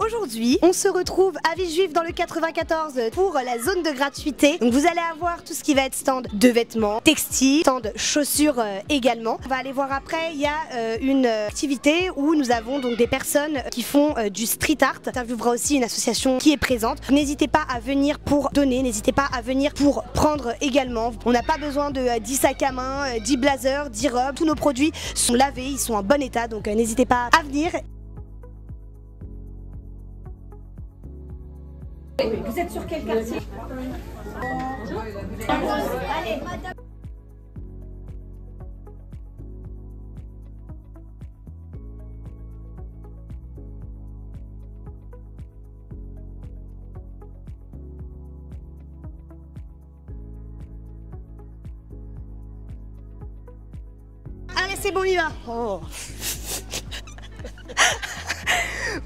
Aujourd'hui, on se retrouve à Villejuif dans le 94 pour la zone de gratuité. Donc vous allez avoir tout ce qui va être stand de vêtements, textiles, stand chaussures également. On va aller voir après, il y a une activité où nous avons donc des personnes qui font du street art. On interviewera aussi une association qui est présente. N'hésitez pas à venir pour donner, n'hésitez pas à venir pour prendre également. On n'a pas besoin de 10 sacs à main, 10 blazers, 10 robes. Tous nos produits sont lavés, ils sont en bon état, donc n'hésitez pas à venir. Vous êtes sur quel quartier? Allez, madame. Allez, c'est bon, on y va. Oh.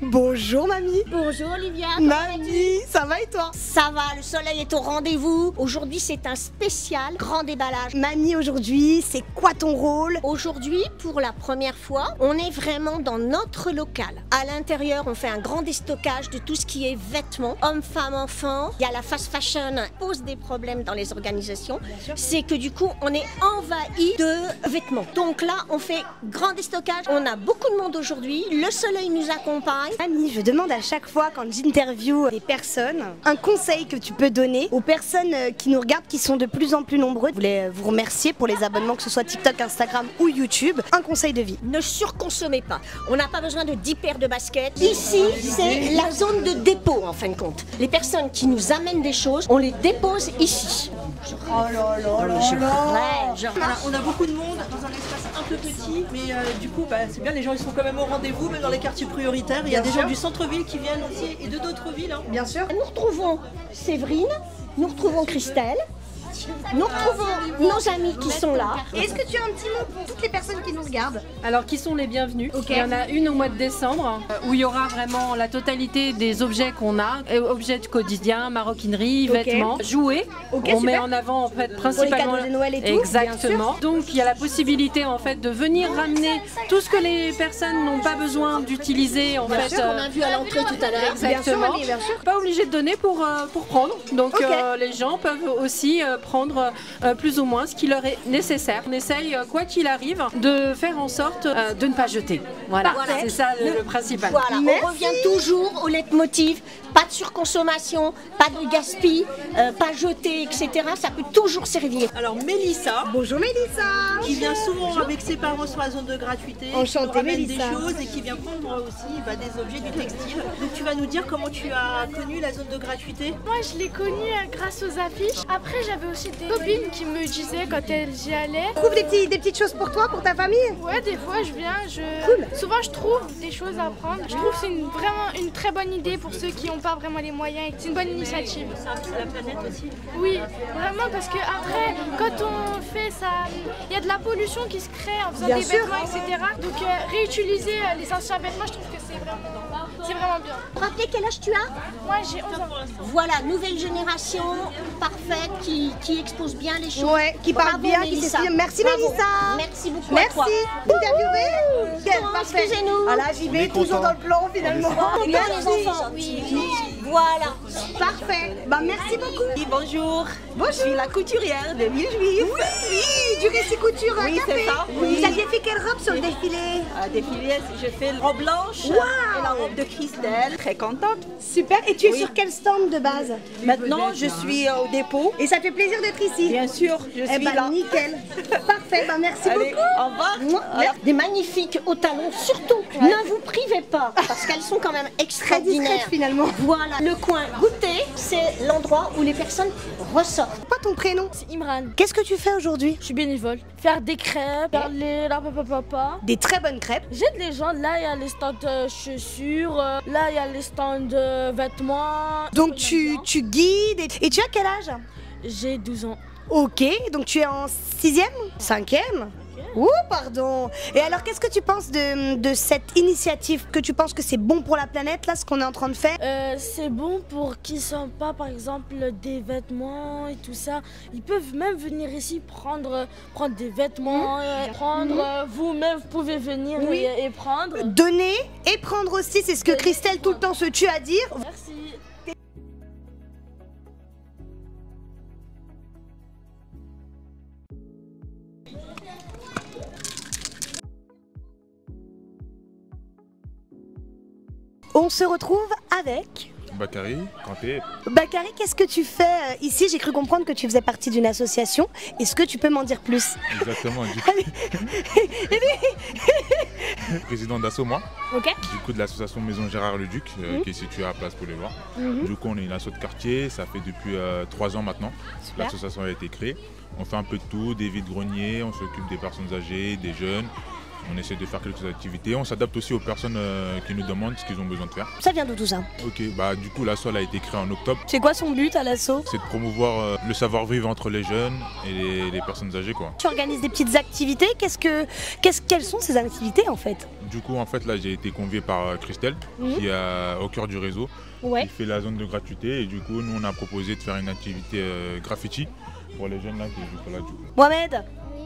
Bonjour mamie. Bonjour Olivia. Mamie, ça va et toi? Ça va, le soleil est au rendez-vous. Aujourd'hui, c'est un spécial grand déballage. Mamie, aujourd'hui, c'est quoi ton rôle? Aujourd'hui, pour la première fois, on est vraiment dans notre local. À l'intérieur, on fait un grand déstockage de tout ce qui est vêtements, hommes, femmes, enfants. Il y a la fast fashion qui pose des problèmes dans les organisations. C'est que du coup, on est envahi de vêtements. Donc là, on fait grand déstockage. On a beaucoup de monde aujourd'hui. Le soleil nous accompagne. Mamie, je demande à chaque fois quand j'interviewe des personnes un conseil que tu peux donner aux personnes qui nous regardent, qui sont de plus en plus nombreux. Je voulais vous remercier pour les abonnements, que ce soit TikTok, Instagram ou YouTube. Un conseil de vie. Ne surconsommez pas. On n'a pas besoin de 10 paires de baskets. Ici, c'est la zone de dépôt en fin de compte. Les personnes qui nous amènent des choses, on les dépose ici. Oh là là là là. On a beaucoup de monde dans un espace un peu petit, mais du coup c'est bien, les gens ils sont quand même au rendez-vous, même dans les quartiers prioritaires. Il y a des gens du centre-ville qui viennent aussi et de d'autres villes. Hein. Bien sûr. Nous retrouvons Séverine, nous retrouvons Christelle. Nous retrouvons nos amis qui sont là. Est-ce que tu as un petit mot pour toutes les personnes qui nous regardent? Alors qui sont les bienvenus? Il y en a une au mois de décembre où il y aura vraiment la totalité des objets qu'on a, objets du quotidien, maroquinerie, vêtements, jouets. On met en avant en fait principalement pour les cadeaux de Noël et tout. Exactement. Donc il y a la possibilité en fait de venir ramener tout ce que les personnes n'ont pas besoin d'utiliser en fait. On a vu à l'entrée tout à l'heure. Exactement. Bien sûr. Pas obligé de donner pour prendre. Donc les gens peuvent aussi prendre plus ou moins ce qui leur est nécessaire. On essaye, quoi qu'il arrive, de faire en sorte de ne pas jeter. Voilà, c'est ça le principal. Voilà, on revient toujours au leitmotiv, pas de surconsommation, pas de gaspille, pas jeter, etc. Ça peut toujours servir. Alors Mélissa, Bonjour Mélissa. qui vient souvent avec ses parents sur la zone de gratuité, Enchantée, qui nous ramène Mélissa. des choses et qui vient prendre aussi des objets du textile. Donc tu vas nous dire comment tu as connu la zone de gratuité? Moi, je l'ai connue grâce aux affiches. Après, j'avais aussi des copines qui me disaient quand elles y allaient. Tu trouves des petites choses pour toi, pour ta famille? Ouais, des fois, je viens, Cool. souvent, je trouve des choses à prendre. Je trouve que c'est vraiment une très bonne idée pour ceux qui n'ont pas vraiment les moyens. C'est une bonne initiative. Ça service à la planète aussi. Oui, vraiment, parce que après, quand on fait ça, il y a de la pollution qui se crée en faisant Bien des sûr. vêtements, etc. Donc, réutiliser les anciens vêtements, je trouve que c'est vraiment bien. Rappelez quel âge tu as? Moi, j'ai 11 ans. Voilà, nouvelle génération parfaite qui expose bien les choses. Ouais, qui parle Bravo, bien, qui Mélissa. s'exprime. Merci Bravo. Mélissa. Merci beaucoup à toi. Merci. Interviewé. Quel parfait. Excusez-nous. Ah là, j'y vais toujours dans le plan finalement. Bien les enfants. Voilà. Parfait. Bah merci beaucoup. Oui, bonjour. Bonjour. Je suis la couturière de Villejuif. Oui, du récit couture Oui, café. c'est ça, oui. Vous aviez fait quelle robe sur le défilé? À défilé, j'ai fait la robe blanche Waouh. et la robe de Christelle. Très contente. Super. Et tu es Oui. sur quel stand de base? Maintenant, je suis au dépôt. Et ça fait plaisir d'être ici. Bien sûr, je Eh suis bah là. nickel. Parfait. Bah merci Allez, beaucoup. au revoir. Voilà. Des magnifiques hauts talons, surtout. Ne vous privez pas, parce qu'elles sont quand même Très extraordinaires. discrète finalement. Voilà, le coin goûter, c'est l'endroit où les personnes ressortent. Quoi ton prénom? C'est Imran. Qu'est-ce que tu fais aujourd'hui? Je suis bénévole. Faire des crêpes, faire les papa. Des très bonnes crêpes. J'aide les gens. Là, il y a les stands chaussures. Là, il y a les stands vêtements. Donc tu guides et tu as quel âge? J'ai 12 ans. Ok, donc tu es en 6e 5e? Ouh, pardon. Et alors, qu'est-ce que tu penses de cette initiative? Que tu penses que c'est bon pour la planète, là, ce qu'on est en train de faire? C'est bon pour qu'ils ne sentent pas, par exemple, des vêtements et tout ça. Ils peuvent même venir ici prendre des vêtements, vous-même, vous pouvez venir et prendre. Donner et prendre aussi, c'est ce que Christelle tout le temps se tue à dire. Merci. On se retrouve avec Bakary, Kanté. Bakary, qu'est-ce que tu fais ici? J'ai cru comprendre que tu faisais partie d'une association. Est-ce que tu peux m'en dire plus? Exactement. Président d'Asso, moi. Ok. Du coup, de l'association Maison Gérard Leduc, qui est située à Place Paul-et-Loire. Du coup, on est une asso de quartier. Ça fait depuis 3 ans maintenant. L'association a été créée. On fait un peu de tout, des vides-greniers, on s'occupe des personnes âgées, des jeunes. On essaie de faire quelques activités. On s'adapte aussi aux personnes qui nous demandent ce qu'ils ont besoin de faire. Ça vient d'où tout ça? Ok, du coup l'asso a été créée en octobre. C'est quoi son but à l'asso? C'est de promouvoir le savoir-vivre entre les jeunes et les personnes âgées, quoi. Tu organises des petites activités. Quelles sont ces activités en fait? Du coup, en fait, là, j'ai été convié par Christelle, qui est au cœur du réseau. Ouais. Il fait la zone de gratuité et du coup, nous, on a proposé de faire une activité graffiti pour les jeunes là qui sont là. Du coup. Mohamed,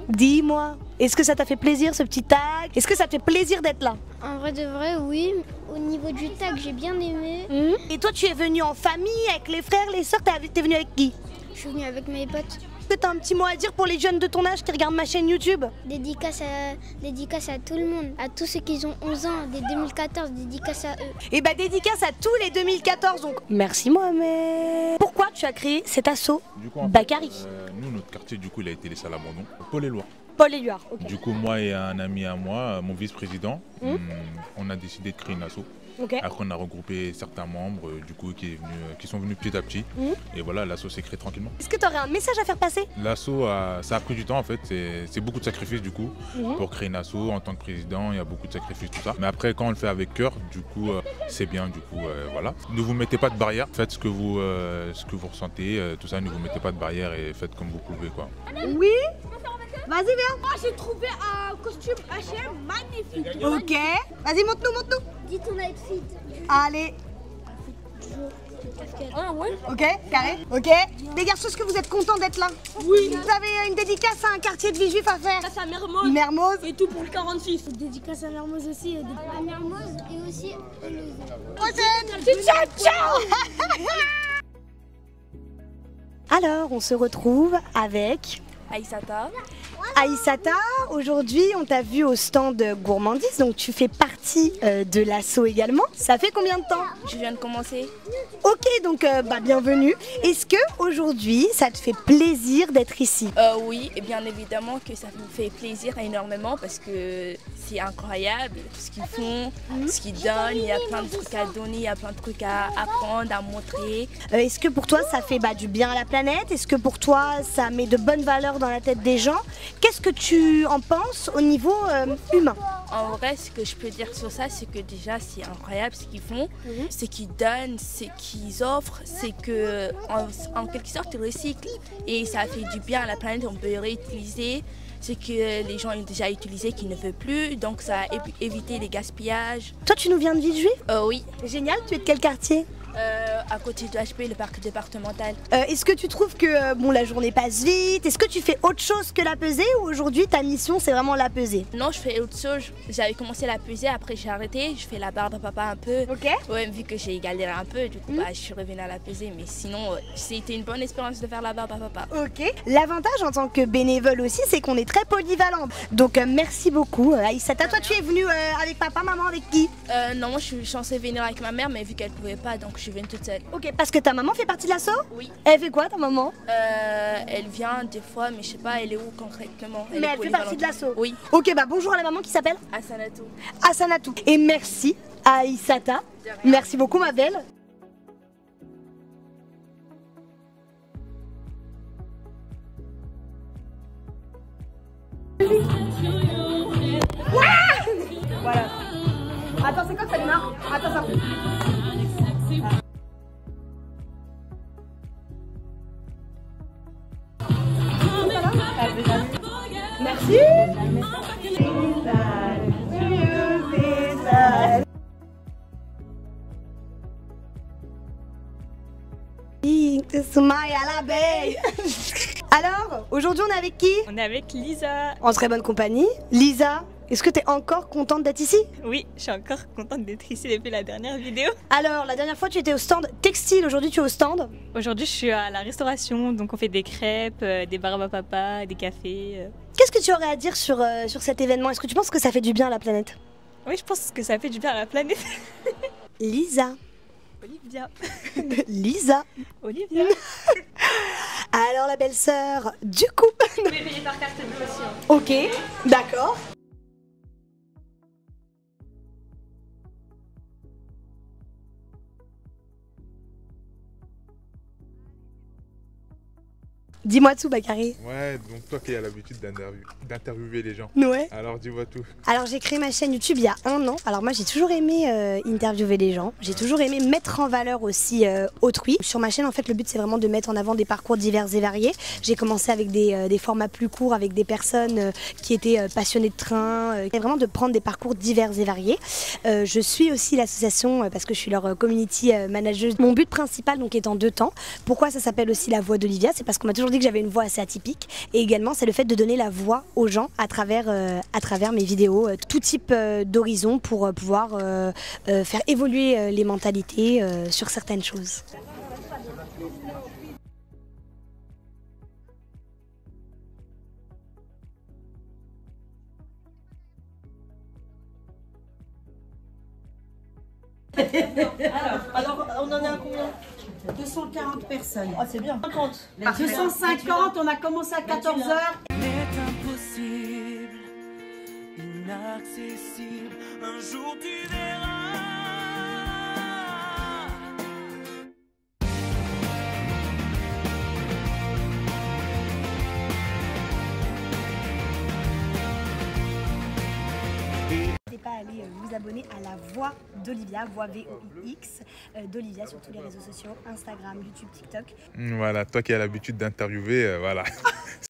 dis-moi, est-ce que ça t'a fait plaisir ce petit tag? Est-ce que ça te fait plaisir d'être là? En vrai de vrai, oui. Au niveau du tag, j'ai bien aimé. Et toi, tu es venu en famille, avec les frères, les sœurs, t'es venu avec qui? Je suis venue avec mes potes. Est-ce que t'as un petit mot à dire pour les jeunes de ton âge qui regardent ma chaîne YouTube? Dédicace à tout le monde, à tous ceux qui ont 11 ans, des 2014, dédicace à eux. Et dédicace à tous les 2014, donc merci Mohamed. Pourquoi tu as créé cet asso Bakary? Nous, notre quartier, du coup, il a été laissé à l'abandon. Paul-et-Loire. Paul-et-Loire, ok. Du coup, moi et un ami à moi, mon vice-président, on a décidé de créer une asso. Okay. Après, on a regroupé certains membres du coup, qui sont venus petit à petit. Et voilà, l'asso s'est créé tranquillement. Est-ce que tu aurais un message à faire passer? L'asso, ça a pris du temps en fait. C'est beaucoup de sacrifices du coup. Pour créer une asso, en tant que président, il y a beaucoup de sacrifices, tout ça. Mais après, quand on le fait avec cœur, du coup, c'est bien. Du coup, voilà. Ne vous mettez pas de barrière. Faites ce que vous ressentez. Tout ça, ne vous mettez pas de barrière et faites comme vous pouvez, quoi. Oui. Vas-y, viens. Moi, j'ai trouvé un costume H&M magnifique. Ok. Vas-y, montre-nous. Dis ton outfit. Allez. Ah ouais. Ok, carré. Ok. Les garçons, est-ce que vous êtes contents d'être là? Oui. Vous avez une dédicace à un quartier de vie juif à faire? Ça, à Mermoz. Mermoz. Et tout pour le 46. Dédicace à Mermoz aussi. À Mermoz et aussi Ciao. Alors, on se retrouve avec Aïssata, aujourd'hui on t'a vu au stand Gourmandise, donc tu fais partie de l'asso également. Ça fait combien de temps? Je viens de commencer. Ok, donc bienvenue. Est-ce que aujourd'hui ça te fait plaisir d'être ici? Oui, et bien évidemment que ça me fait plaisir énormément parce que c'est incroyable ce qu'ils font, ce qu'ils donnent. Il y a plein de trucs à donner, il y a plein de trucs à apprendre, à montrer. Est-ce que pour toi ça fait du bien à la planète? Est-ce que pour toi ça met de bonnes valeurs dans la tête des gens? Qu'est-ce que tu en penses au niveau humain? En vrai, ce que je peux dire sur ça, c'est que déjà c'est incroyable ce qu'ils font, ce qu'ils donnent, ce qu'ils offrent, c'est que en quelque sorte ils recyclent et ça fait du bien à la planète, on peut réutiliser ce que les gens ont déjà utilisé qui ne veulent plus, donc ça a évité les gaspillages. Toi tu nous viens de Villejuif? Oui. Génial, tu es de quel quartier? À côté de HP, le parc départemental. Est-ce que tu trouves que la journée passe vite? Est-ce que tu fais autre chose que la pesée ou aujourd'hui ta mission c'est vraiment la pesée? Non, je fais autre chose. J'avais commencé la pesée, après j'ai arrêté. Je fais la barbe à papa un peu. Ok. Ouais, vu que j'ai galéré un peu, du coup je suis revenue à la pesée. Mais sinon, c'était une bonne expérience de faire la barbe à papa. Ok. L'avantage en tant que bénévole aussi, c'est qu'on est très polyvalent. Donc merci beaucoup Aïssata. Toi tu es venue avec papa, maman, avec qui? Non, moi je suis censée venir avec ma mère, mais vu qu'elle pouvait pas, donc je suis venue toute seule. Ok, parce que ta maman fait partie de l'asso? Oui. Elle fait quoi ta maman? Elle vient des fois, mais je sais pas, elle est où concrètement? Mais elle fait partie de l'asso? Oui. Ok, bonjour à la maman qui s'appelle? Assanatou. Assanatou. Et merci à Aïssata. Merci beaucoup ma belle. Voilà. Attends, c'est quand que ça démarre? Attends, ça. Merci. Smile à l'abeille. Alors, aujourd'hui on est avec qui? On est avec Lisa. En très bonne compagnie. Lisa, est-ce que tu es encore contente d'être ici? Oui, je suis encore contente d'être ici depuis la dernière vidéo. Alors, la dernière fois tu étais au stand textile, aujourd'hui tu es au stand? Aujourd'hui je suis à la restauration, donc on fait des crêpes, des barbes à papa, des cafés. Qu'est-ce que tu aurais à dire sur cet événement? Est-ce que tu penses que ça fait du bien à la planète? Oui, je pense que ça fait du bien à la planète. Lisa. Olivia. Lisa. Olivia. Alors la belle-sœur, du coup. Vous pouvez payer par carte bleue aussi. Hein. Ok, d'accord. Dis-moi tout, Bakary. Ouais, donc toi qui as l'habitude d'interviewer les gens. Ouais. Alors dis-moi tout. Alors j'ai créé ma chaîne YouTube il y a 1 an. Alors moi j'ai toujours aimé interviewer les gens. J'ai toujours aimé mettre en valeur aussi autrui. Sur ma chaîne en fait le but c'est vraiment de mettre en avant des parcours divers et variés. J'ai commencé avec des formats plus courts avec des personnes qui étaient passionnées de train. Et vraiment de prendre des parcours divers et variés. Je suis aussi l'association parce que je suis leur community manager. Mon but principal donc est en 2 temps. Pourquoi ça s'appelle aussi la voix d'Olivia? C'est parce qu'on m'a toujours dit que j'avais une voix assez atypique et également c'est le fait de donner la voix aux gens à travers mes vidéos, tout type d'horizon pour pouvoir faire évoluer les mentalités sur certaines choses. Alors, on en est à combien? 240 personnes. Ah, c'est bien. 50. 250, on a commencé à 14 h. Impossible, inaccessible, un jour tu verras. N'hésitez pas à aller vous abonner à la voix d'Olivia, voix VOIX, d'Olivia sur tous les réseaux sociaux, Instagram, YouTube, TikTok. Voilà, toi qui as l'habitude d'interviewer, voilà.